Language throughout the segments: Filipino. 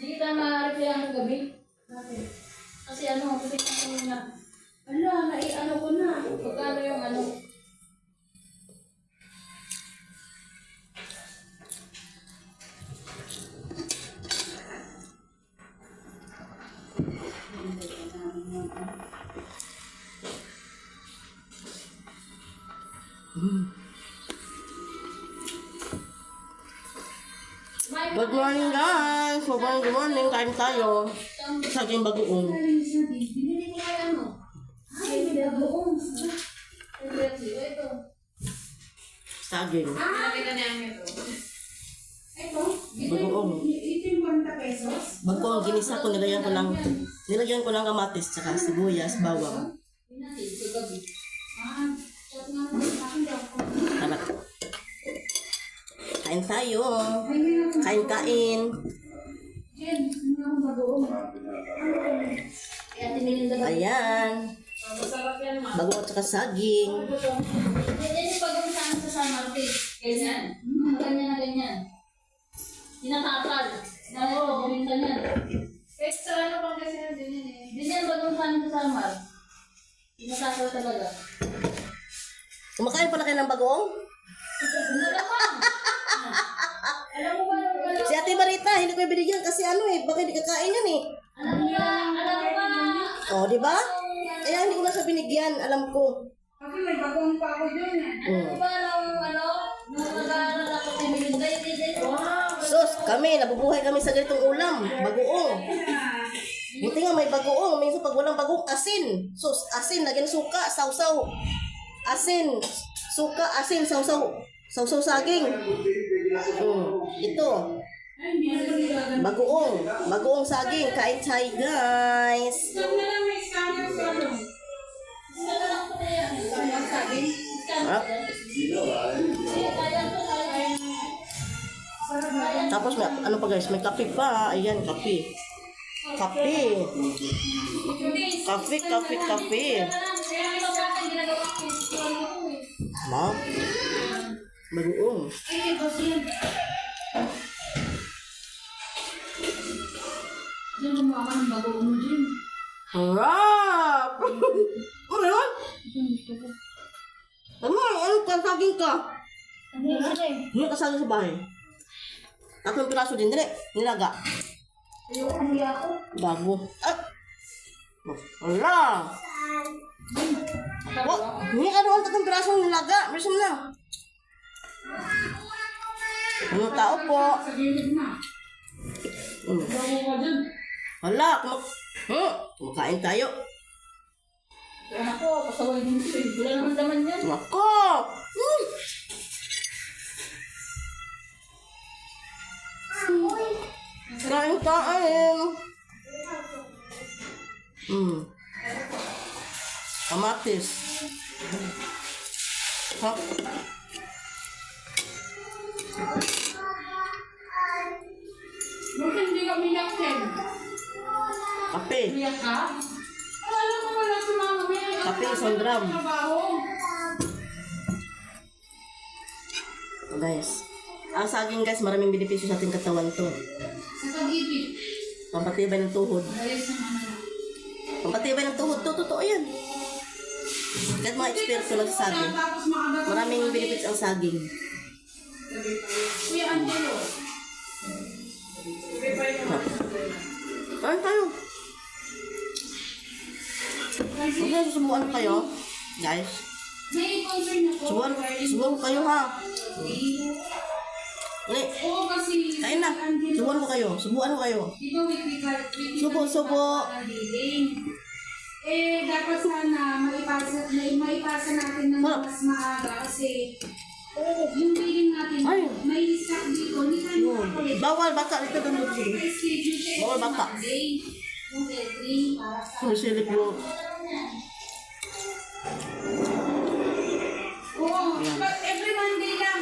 Hindi kita ma-reply ng gabi. Bakit? Kasi ano, kasi kung na, ano ko na. Pagkano yung ano. Good morning guys! Good morning, kain tayo. Saging bagoong. Binili ko kaya ano? Ay, may bagoong. Ito. Saging. Nakita niya ito. Ito? Bagoong. Ito yung 40 pesos? Bagoong, ginisa ko, nilagyan ko ng kamatis, tsaka sibuyas, bawang. Tara. Kain tayo. Kain. Ayan. Bagoong at tsaka saging. Yan yung pag-usahan sa San Martin. Ganyan. Ganyan na ganyan. Tinatakal. Oo, buminta niyan. Extra ano pang kasi na din yun eh. Ganyan pag-usahan sa San Martin. Tinatakal talaga. Kumakain pala kayo ng bagoong? Nalamang! Alam mo ba? Si Ate Marita, hindi ko ibinigyan kasi baka hindi kakain yan eh. Alam mo ba? O, di ba? Kaya hindi ko na siya binigyan, alam ko. Kasi may bagong pa ako dun eh. Alam mo ba nung nag-aaral ako sa Melinda, Sus, nabubuhay kami sa ganitong ulam. Bagoong. Buti nga may bagoong. Minsan pag walang bagoong, asin. Sus, asin, lagyan ng suka, sausaw. Asin, suka, asin, sausaw. Sausaw saging. Ito. Bagoong. Bagoong saging. Kain tayo, guys. Saan na lang may scanner sa ano? Harap. Tapos may, ano pa guys, may kape pa. Ayan, kape. Kape. Kape. Ma. Bagoong. Diyan gumawa ka ng bagoong mo dyan. Harap! Ano yun? Ano ka? Saging ka? Ano yun? Hindi ka saging sa bahay. Tatlong piraso din, dili. Nilaga. Ayoko kumuya ako. Bago. Ah! Wala! Hindi ka doon tatlong piraso nilaga. Meron na. Ano tao po? Sa gilid na. Bago ka dun. Wala. Kumakain tayo. Anak ko, pasaway din siya. Wala naman daman yan. Nako! Kain. Kamatis. Ha? Bakit hindi ka umiyak, Ken? Kape. Umiyak ka? Alam mo wala si Mama May. Kape, 1 gram. Trabaho. Guys. Ang saging guys, maraming benepisyo sa ating katawan to. Sa pag-ibig. Pampatibay ng tuhod. Ayos naman na. Pampatibay ng tuhod to, totoo yan. Kahit mga eksperto nagsasabi. Tapos makagawa. Maraming benefits ang saging. Kuya Angelo. Kain tayo. Okay, susubukan kayo. Guys, May concern ako. subukan ko kayo ha. Uli, Oo kasi. kain na. Subukan ko kayo. Subukan ko kayo. Di ba weekly Subo. dapat sana maipasa natin ng mas maaga kasi yung billing natin, Ay. may stock dito, hindi tayo makakulit. Bawal bata. Ito doon dito. Schedule siya Bawal bata. Monday, yung entry para sa... Ang silip mo. Oo, but every Monday lang.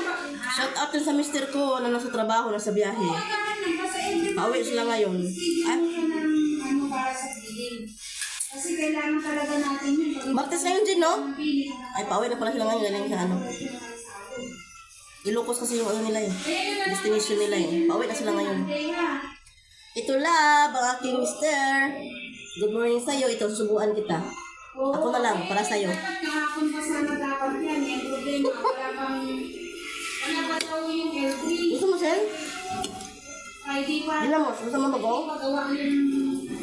Shout out din sa mister ko na nasa trabaho, nasa biyahe. Oo naman lang, basta every Pauwi sila ngayon. schedule siya ng para sa billing. Kasi kailangan talaga natin yun. Martes ngayon din, no? Billing. Ay, pauwi na pala sila ngayon. Galing sa ano. Ilocos kasi yung ano nila eh. Destination nila eh. Pauwi na sila ngayon. Ito love, ang aking mister. Good morning sa'yo. Ito, susubuan kita. Ako na lang, para sa'yo. Dapat kahapon pa sana dapat yan. Yung problema, wala pa daw yung L3. Gusto mo, Sen? Friday pa. Ginamos. Gusto mo mag-o? Pagawa yung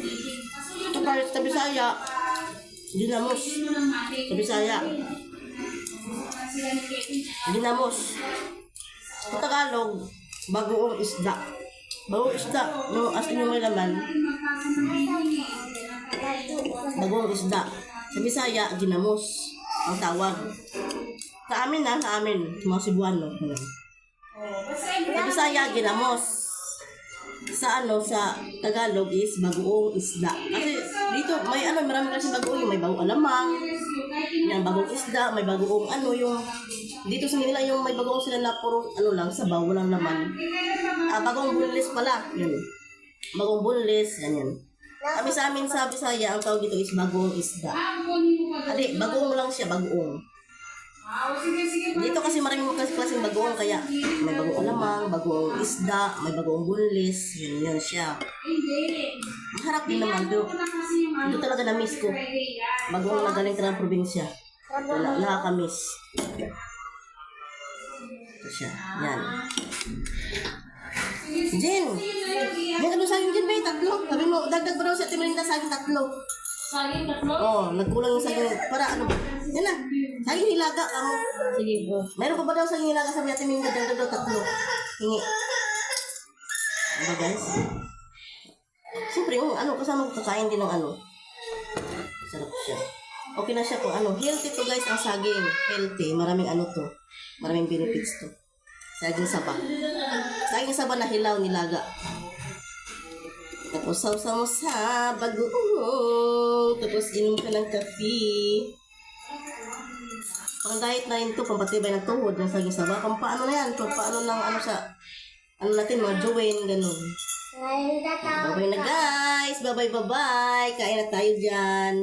meeting. Kaso yung Ito pa, sa Bisaya. Ginamos. yun mo ng mati. Sa Bisaya. Sila ni Kevin. Ginamos. Sa Tagalog, bagoong isda. Bagoong isda. Yung as in yung may laman. Magpasa ng meeting eh. Bagoong isda. Sa Bisaya, ginamos. Ang tawag. Sa amin na, sa amin. Mga Cebuano. Sa Bisaya, ginamos. Sa sa Tagalog is bagoong isda. Kasi dito may marami kasi bagoong, may bagong alamang, yan bagong isda, may bagoong yung dito sa Manila yung may bagoong sila na puro lang sabaw, walang laman. Bagong bunlis pala, yun. Bagong bunlis, ganyan. Kami sa amin sa Bisaya, ang tawag dito is bagoong isda. Adi, bagoong lang siya, bagoong. Dito kasi maraming klaseng bagoong, kaya may bagong alamang, bagong isda, may bagong bunlis, yun siya. Maharap din naman doon. Ito talaga na-miss ko. Bagoong na galing ka ng probinsya. Nakakamiss. Ito siya. Yan. Jen! May ano sa akin Jen, may tatlo. Sabi mo, dagdag ba daw si Ate Melinda sa akin tatlo? Saging tatlo? Oo, nagkulang yung saging. Para yan na. Saging hilaga. Sige bro. Meron pa ba daw saging hilaga sa Ate Melinda? Dagdag daw tatlo. Hingi. Ano guys? Siyempre, yung kasama ko kakain din ng sarap siya. Okay na siya kung healthy to guys ang saging. Healthy. Maraming to. Maraming benefits to. Saging saba. Saging saba na hilaw, nilaga. Tapos sausaw mo sa bagoong. Tapos inom ka ng kape. Pang diet na rin to, pampatibay ng tuhod ng saging saba. Pampaano na yan? Pampaano lang sa natin, mga join, ganun. Bye-bye na guys. Bye-bye. Kain na tayo dyan.